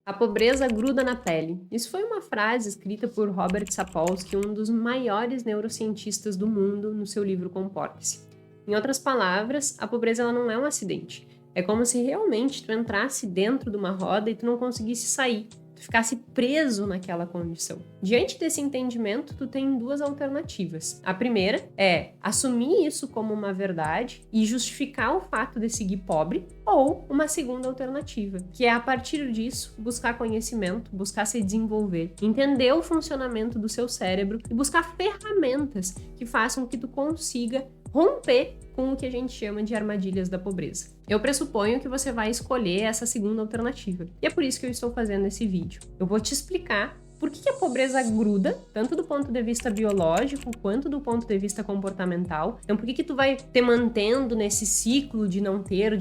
A pobreza gruda na pele. Isso foi uma frase escrita por Robert Sapolsky, um dos maiores neurocientistas do mundo, no seu livro Comporte-se. Em outras palavras, a pobreza ela não é um acidente. É como se realmente tu entrasse dentro de uma roda e tu não conseguisse sair. Tu ficasse preso naquela condição. Diante desse entendimento, tu tem duas alternativas. A primeira é assumir isso como uma verdade e justificar o fato de seguir pobre, ou uma segunda alternativa, que é a partir disso buscar conhecimento, buscar se desenvolver, entender o funcionamento do seu cérebro e buscar ferramentas que façam que tu consiga romper com o que a gente chama de armadilhas da pobreza. Eu pressuponho que você vai escolher essa segunda alternativa. E é por isso que eu estou fazendo esse vídeo. Eu vou te explicar por que a pobreza gruda, tanto do ponto de vista biológico quanto do ponto de vista comportamental. Então, por que tu vai te mantendo nesse ciclo de não ter,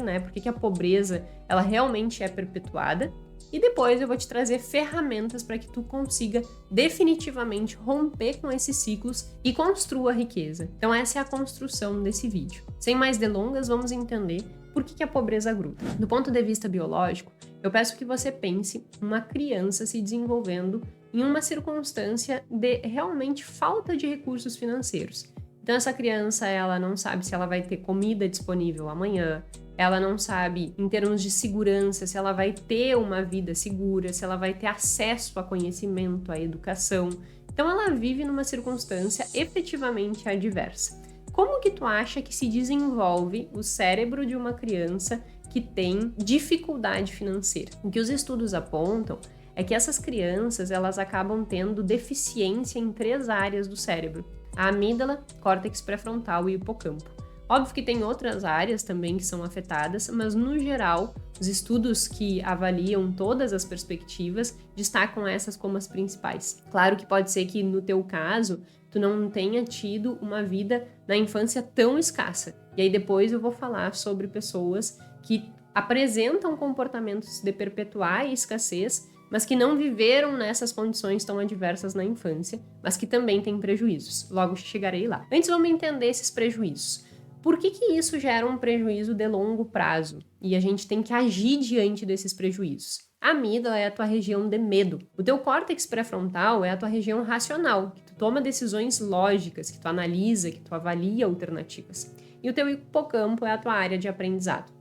né? Por que a pobreza, ela realmente é perpetuada? E depois eu vou te trazer ferramentas para que tu consiga definitivamente romper com esses ciclos e construa riqueza. Então essa é a construção desse vídeo. Sem mais delongas, vamos entender por que a pobreza gruda. Do ponto de vista biológico, eu peço que você pense uma criança se desenvolvendo em uma circunstância de realmente falta de recursos financeiros. Então essa criança, ela não sabe se ela vai ter comida disponível amanhã, ela não sabe, em termos de segurança, se ela vai ter uma vida segura, se ela vai ter acesso a conhecimento, a educação. Então ela vive numa circunstância efetivamente adversa. Como que tu acha que se desenvolve o cérebro de uma criança que tem dificuldade financeira? O que os estudos apontam é que essas crianças, elas acabam tendo deficiência em 3 áreas do cérebro: a amígdala, córtex pré-frontal e hipocampo. Óbvio que tem outras áreas também que são afetadas, mas no geral, os estudos que avaliam todas as perspectivas destacam essas como as principais. Claro que pode ser que no teu caso, tu não tenha tido uma vida na infância tão escassa. E aí depois eu vou falar sobre pessoas que apresentam comportamentos de perpetuar a escassez, mas que não viveram nessas condições tão adversas na infância, mas que também têm prejuízos. Logo chegarei lá. Antes vamos entender esses prejuízos. Por que isso gera um prejuízo de longo prazo? E a gente tem que agir diante desses prejuízos. A amígdala é a tua região de medo. O teu córtex pré-frontal é a tua região racional, que tu toma decisões lógicas, que tu analisa, que tu avalia alternativas. E o teu hipocampo é a tua área de aprendizado.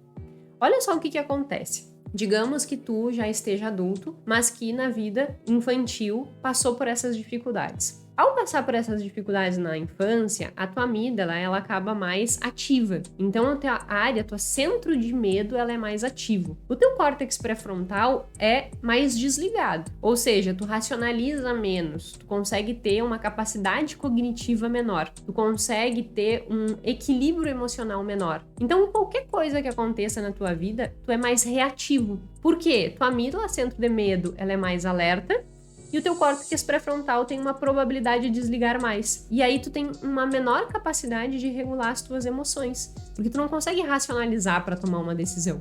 Olha só o que acontece. Digamos que tu já esteja adulto, mas que na vida infantil passou por essas dificuldades. Ao passar por essas dificuldades na infância, a tua amígdala, ela acaba mais ativa. Então, a tua área, teu centro de medo, ela é mais ativo. O teu córtex pré-frontal é mais desligado. Ou seja, tu racionaliza menos, tu consegue ter uma capacidade cognitiva menor, tu consegue ter um equilíbrio emocional menor. Então, qualquer coisa que aconteça na tua vida, tu é mais reativo. Por quê? Tua amígdala, centro de medo, ela é mais alerta, e o teu córtex pré-frontal tem uma probabilidade de desligar mais. E aí tu tem uma menor capacidade de regular as tuas emoções, porque tu não consegue racionalizar para tomar uma decisão.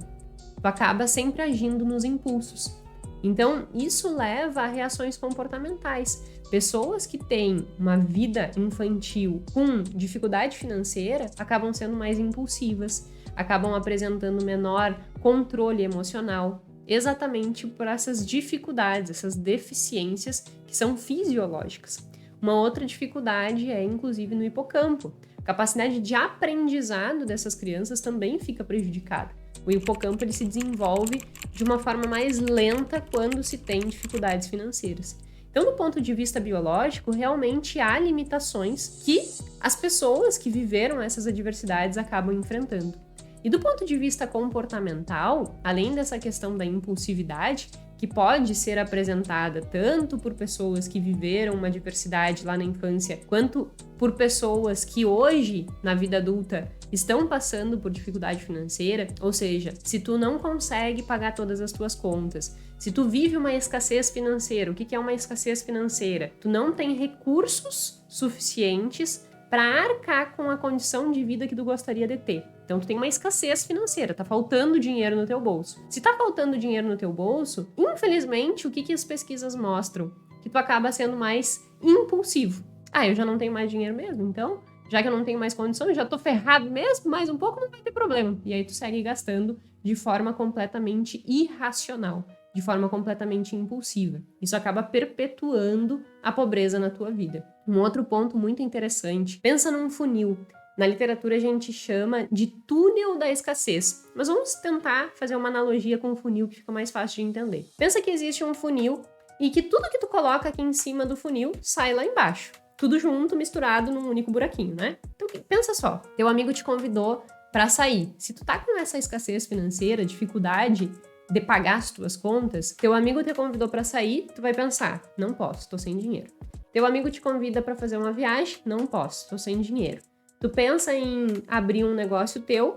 Tu acaba sempre agindo nos impulsos. Então, isso leva a reações comportamentais. Pessoas que têm uma vida infantil com dificuldade financeira acabam sendo mais impulsivas, acabam apresentando menor controle emocional, exatamente por essas dificuldades, essas deficiências que são fisiológicas. Uma outra dificuldade é, inclusive, no hipocampo. A capacidade de aprendizado dessas crianças também fica prejudicada. O hipocampo ele se desenvolve de uma forma mais lenta quando se tem dificuldades financeiras. Então, do ponto de vista biológico, realmente há limitações que as pessoas que viveram essas adversidades acabam enfrentando. E do ponto de vista comportamental, além dessa questão da impulsividade, que pode ser apresentada tanto por pessoas que viveram uma adversidade lá na infância, quanto por pessoas que hoje, na vida adulta, estão passando por dificuldade financeira, ou seja, se tu não consegue pagar todas as tuas contas, se tu vive uma escassez financeira, o que é uma escassez financeira? Tu não tem recursos suficientes para arcar com a condição de vida que tu gostaria de ter. Então, tu tem uma escassez financeira, tá faltando dinheiro no teu bolso. Se tá faltando dinheiro no teu bolso, infelizmente, o que as pesquisas mostram? Que tu acaba sendo mais impulsivo. Ah, eu já não tenho mais dinheiro mesmo, então Já que eu não tenho mais condições, já tô ferrado mesmo, mais um pouco não vai ter problema. E aí tu segue gastando de forma completamente irracional, de forma completamente impulsiva. Isso acaba perpetuando a pobreza na tua vida. Um outro ponto muito interessante, pensa num funil. Na literatura a gente chama de túnel da escassez, mas vamos tentar fazer uma analogia com o funil que fica mais fácil de entender. Pensa que existe um funil e que tudo que tu coloca aqui em cima do funil sai lá embaixo. Tudo junto, misturado num único buraquinho, né? Então pensa só, teu amigo te convidou para sair. Se tu tá com essa escassez financeira, dificuldade de pagar as tuas contas, teu amigo te convidou para sair, tu vai pensar, não posso, tô sem dinheiro. Teu amigo te convida para fazer uma viagem, não posso, tô sem dinheiro. Tu pensa em abrir um negócio teu,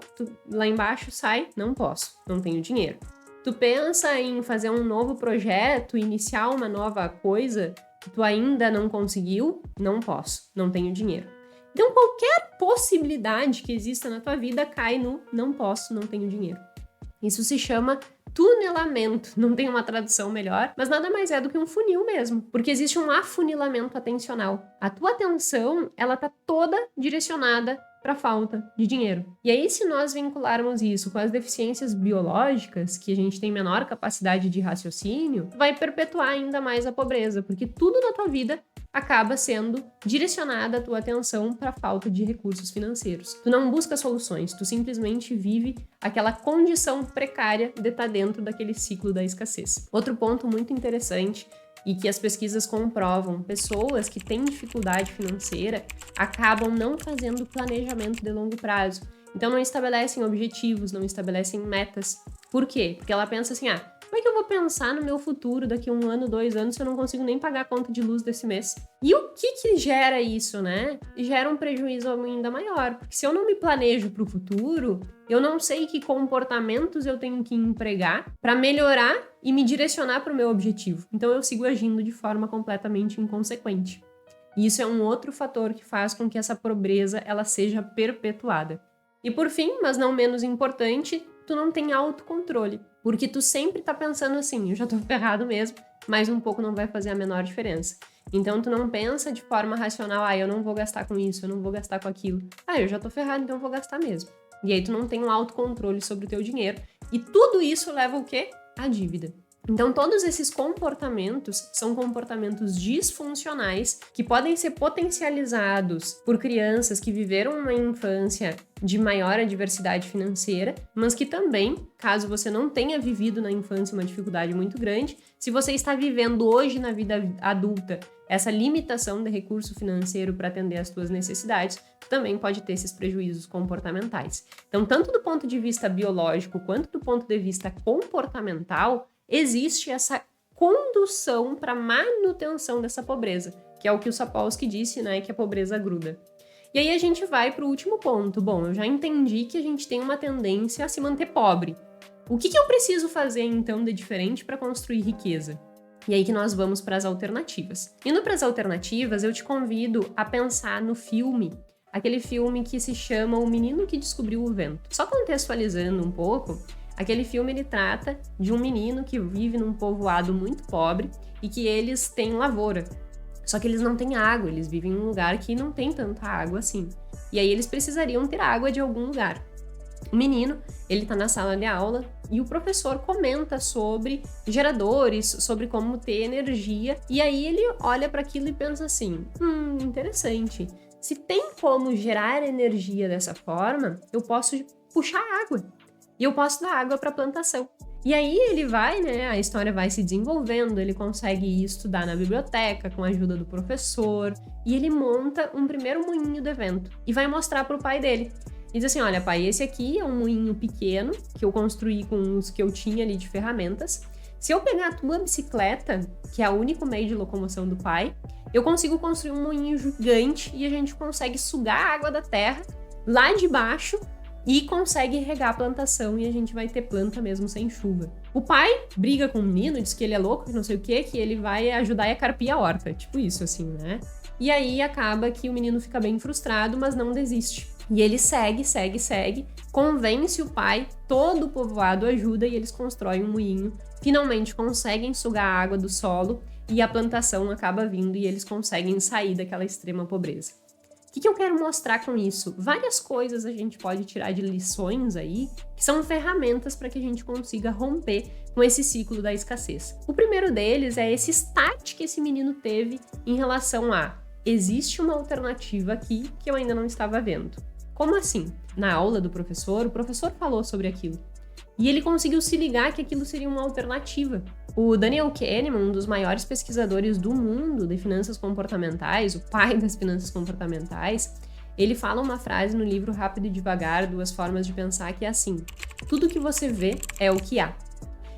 lá embaixo sai, não posso, não tenho dinheiro. Tu pensa em fazer um novo projeto, iniciar uma nova coisa que tu ainda não conseguiu, não posso, não tenho dinheiro. Então qualquer possibilidade que exista na tua vida cai no não posso, não tenho dinheiro. Isso se chama tunelamento, não tem uma tradução melhor, mas nada mais é do que um funil mesmo, porque existe um afunilamento atencional. A tua atenção, ela tá toda direcionada para a falta de dinheiro. E aí, se nós vincularmos isso com as deficiências biológicas, que a gente tem menor capacidade de raciocínio, vai perpetuar ainda mais a pobreza, porque tudo na tua vida acaba sendo direcionada a tua atenção para a falta de recursos financeiros. Tu não busca soluções, tu simplesmente vive aquela condição precária de estar dentro daquele ciclo da escassez. Outro ponto muito interessante e que as pesquisas comprovam, pessoas que têm dificuldade financeira acabam não fazendo planejamento de longo prazo. Então não estabelecem objetivos, não estabelecem metas. Por quê? Porque ela pensa assim, como é que eu vou pensar no meu futuro daqui a 1 ano, 2 anos, se eu não consigo nem pagar a conta de luz desse mês? E o que gera isso, né? Gera um prejuízo ainda maior. Porque se eu não me planejo para o futuro, eu não sei que comportamentos eu tenho que empregar para melhorar e me direcionar para o meu objetivo. Então eu sigo agindo de forma completamente inconsequente. E isso é um outro fator que faz com que essa pobreza ela seja perpetuada. E por fim, mas não menos importante, tu não tem autocontrole. Porque tu sempre tá pensando assim, eu já tô ferrado mesmo, mais um pouco não vai fazer a menor diferença. Então tu não pensa de forma racional, eu não vou gastar com isso, eu não vou gastar com aquilo. Eu já tô ferrado, então eu vou gastar mesmo. E aí tu não tem um autocontrole sobre o teu dinheiro. E tudo isso leva o quê? A dívida. Então, todos esses comportamentos são comportamentos disfuncionais que podem ser potencializados por crianças que viveram uma infância de maior adversidade financeira, mas que também, caso você não tenha vivido na infância uma dificuldade muito grande, se você está vivendo hoje na vida adulta essa limitação de recurso financeiro para atender às suas necessidades, também pode ter esses prejuízos comportamentais. Então, tanto do ponto de vista biológico quanto do ponto de vista comportamental, existe essa condução para manutenção dessa pobreza, que é o que o Sapolsky disse, né, que a pobreza gruda. E aí a gente vai para o último ponto. Bom, eu já entendi que a gente tem uma tendência a se manter pobre. O que eu preciso fazer, então, de diferente para construir riqueza? E aí que nós vamos para as alternativas. Indo para as alternativas, eu te convido a pensar no filme, aquele filme que se chama O Menino que Descobriu o Vento. Só contextualizando um pouco, aquele filme ele trata de um menino que vive num povoado muito pobre e que eles têm lavoura. Só que eles não têm água, eles vivem em um lugar que não tem tanta água assim. E aí eles precisariam ter água de algum lugar. O menino, ele tá na sala de aula e o professor comenta sobre geradores, sobre como ter energia. E aí ele olha para aquilo e pensa assim, interessante. Se tem como gerar energia dessa forma, eu posso puxar água. E eu posso dar água para a plantação. E aí ele vai, né, a história vai se desenvolvendo, ele consegue estudar na biblioteca com a ajuda do professor, e ele monta um primeiro moinho de vento e vai mostrar para o pai dele. E diz assim, olha pai, esse aqui é um moinho pequeno que eu construí com os que eu tinha ali de ferramentas. Se eu pegar a tua bicicleta, que é o único meio de locomoção do pai, eu consigo construir um moinho gigante e a gente consegue sugar a água da terra lá de baixo e consegue regar a plantação e a gente vai ter planta mesmo sem chuva. O pai briga com o menino, diz que ele é louco, que não sei o que ele vai ajudar a carpir a horta. Tipo isso, assim, né? E aí acaba que o menino fica bem frustrado, mas não desiste. E ele segue, convence o pai, todo o povoado ajuda e eles constroem um moinho. Finalmente conseguem sugar a água do solo e a plantação acaba vindo e eles conseguem sair daquela extrema pobreza. que eu quero mostrar com isso? Várias coisas a gente pode tirar de lições aí, que são ferramentas para que a gente consiga romper com esse ciclo da escassez. O primeiro deles é esse start que esse menino teve em relação a existe uma alternativa aqui que eu ainda não estava vendo. Como assim? Na aula do professor, o professor falou sobre aquilo. E ele conseguiu se ligar que aquilo seria uma alternativa. O Daniel Kahneman, um dos maiores pesquisadores do mundo de finanças comportamentais, o pai das finanças comportamentais, ele fala uma frase no livro Rápido e Devagar, Duas Formas de Pensar, que é assim: tudo que você vê é o que há.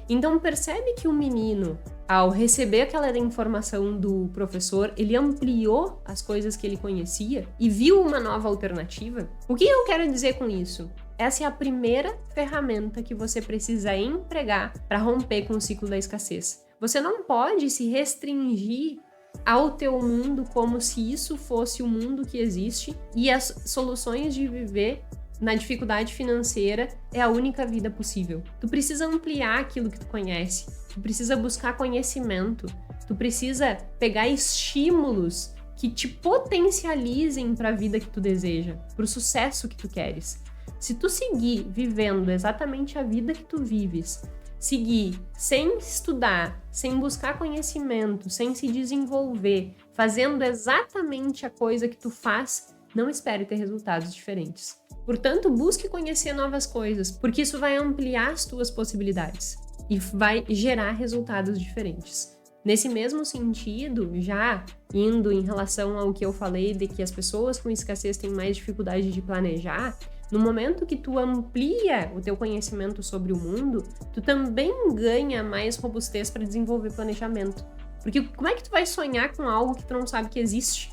Então percebe que o menino, ao receber aquela informação do professor, ele ampliou as coisas que ele conhecia e viu uma nova alternativa? O que eu quero dizer com isso? Essa é a primeira ferramenta que você precisa empregar para romper com o ciclo da escassez. Você não pode se restringir ao teu mundo como se isso fosse o mundo que existe e as soluções de viver na dificuldade financeira é a única vida possível. Tu precisa ampliar aquilo que tu conhece, tu precisa buscar conhecimento, tu precisa pegar estímulos que te potencializem para a vida que tu deseja, para o sucesso que tu queres. Se tu seguir vivendo exatamente a vida que tu vives, seguir sem estudar, sem buscar conhecimento, sem se desenvolver, fazendo exatamente a coisa que tu faz, não espere ter resultados diferentes. Portanto, busque conhecer novas coisas, porque isso vai ampliar as tuas possibilidades e vai gerar resultados diferentes. Nesse mesmo sentido, já indo em relação ao que eu falei de que as pessoas com escassez têm mais dificuldade de planejar, no momento que tu amplia o teu conhecimento sobre o mundo, tu também ganha mais robustez para desenvolver planejamento. Porque como é que tu vai sonhar com algo que tu não sabe que existe?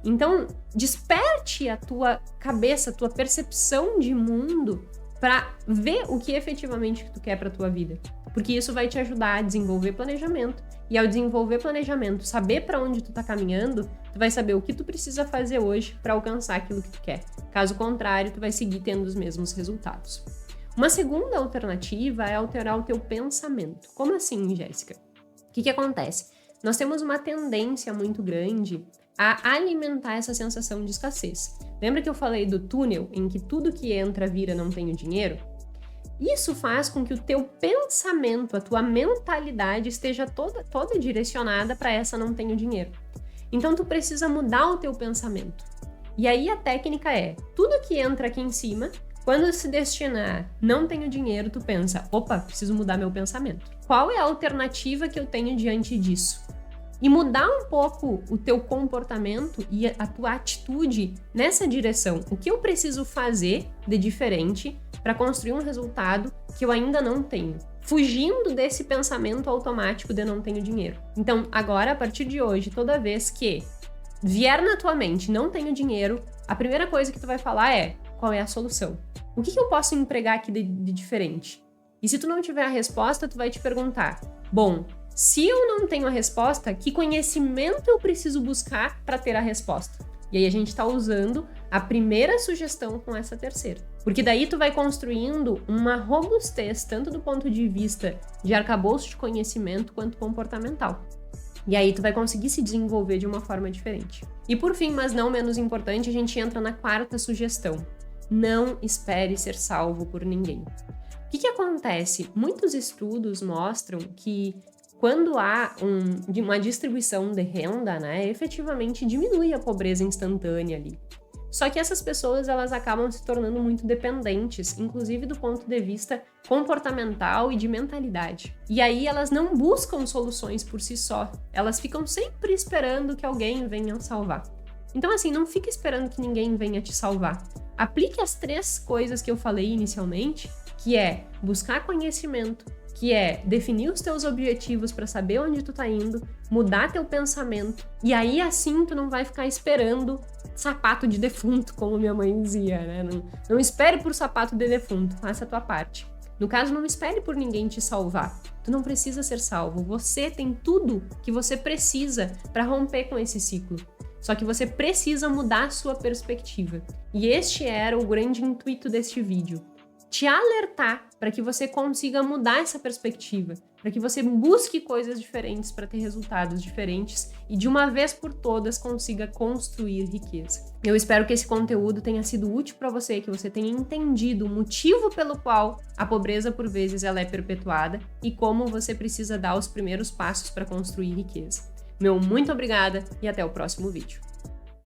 Então, desperte a tua cabeça, a tua percepção de mundo para ver o que efetivamente que tu quer para tua vida. Porque isso vai te ajudar a desenvolver planejamento. E ao desenvolver planejamento, saber para onde tu tá caminhando, tu vai saber o que tu precisa fazer hoje para alcançar aquilo que tu quer. Caso contrário, tu vai seguir tendo os mesmos resultados. Uma segunda alternativa é alterar o teu pensamento. Como assim, Jéssica? O que acontece? Nós temos uma tendência muito grande a alimentar essa sensação de escassez. Lembra que eu falei do túnel, em que tudo que entra vira não tenho dinheiro? Isso faz com que o teu pensamento, a tua mentalidade esteja toda direcionada para essa não tenho dinheiro. Então tu precisa mudar o teu pensamento. E aí a técnica é, tudo que entra aqui em cima, quando se destinar não tenho dinheiro, tu pensa, opa, preciso mudar meu pensamento. Qual é a alternativa que eu tenho diante disso? E mudar um pouco o teu comportamento e a tua atitude nessa direção. O que eu preciso fazer de diferente para construir um resultado que eu ainda não tenho? Fugindo desse pensamento automático de não tenho dinheiro. Então, agora, a partir de hoje, toda vez que vier na tua mente não tenho dinheiro, a primeira coisa que tu vai falar é, qual é a solução? O que eu posso empregar aqui de diferente? E se tu não tiver a resposta, tu vai te perguntar, bom, se eu não tenho a resposta, que conhecimento eu preciso buscar para ter a resposta? E aí a gente está usando a primeira sugestão com essa terceira. Porque daí tu vai construindo uma robustez, tanto do ponto de vista de arcabouço de conhecimento, quanto comportamental. E aí tu vai conseguir se desenvolver de uma forma diferente. E por fim, mas não menos importante, a gente entra na quarta sugestão. Não espere ser salvo por ninguém. O que acontece? Muitos estudos mostram que quando há uma distribuição de renda, né, efetivamente diminui a pobreza instantânea ali. Só que essas pessoas, elas acabam se tornando muito dependentes, inclusive do ponto de vista comportamental e de mentalidade. E aí elas não buscam soluções por si só, elas ficam sempre esperando que alguém venha salvar. Então assim, não fica esperando que ninguém venha te salvar. Aplique as 3 coisas que eu falei inicialmente, que é buscar conhecimento, que é definir os teus objetivos para saber onde tu tá indo, mudar teu pensamento, e aí assim tu não vai ficar esperando sapato de defunto, como minha mãe dizia, né? Não espere por sapato de defunto, faça a tua parte. No caso, não espere por ninguém te salvar. Tu não precisa ser salvo, você tem tudo que você precisa para romper com esse ciclo. Só que você precisa mudar a sua perspectiva. E este era o grande intuito deste vídeo. Te alertar para que você consiga mudar essa perspectiva, para que você busque coisas diferentes para ter resultados diferentes e de uma vez por todas consiga construir riqueza. Eu espero que esse conteúdo tenha sido útil para você, que você tenha entendido o motivo pelo qual a pobreza por vezes ela é perpetuada e como você precisa dar os primeiros passos para construir riqueza. Meu muito obrigada e até o próximo vídeo.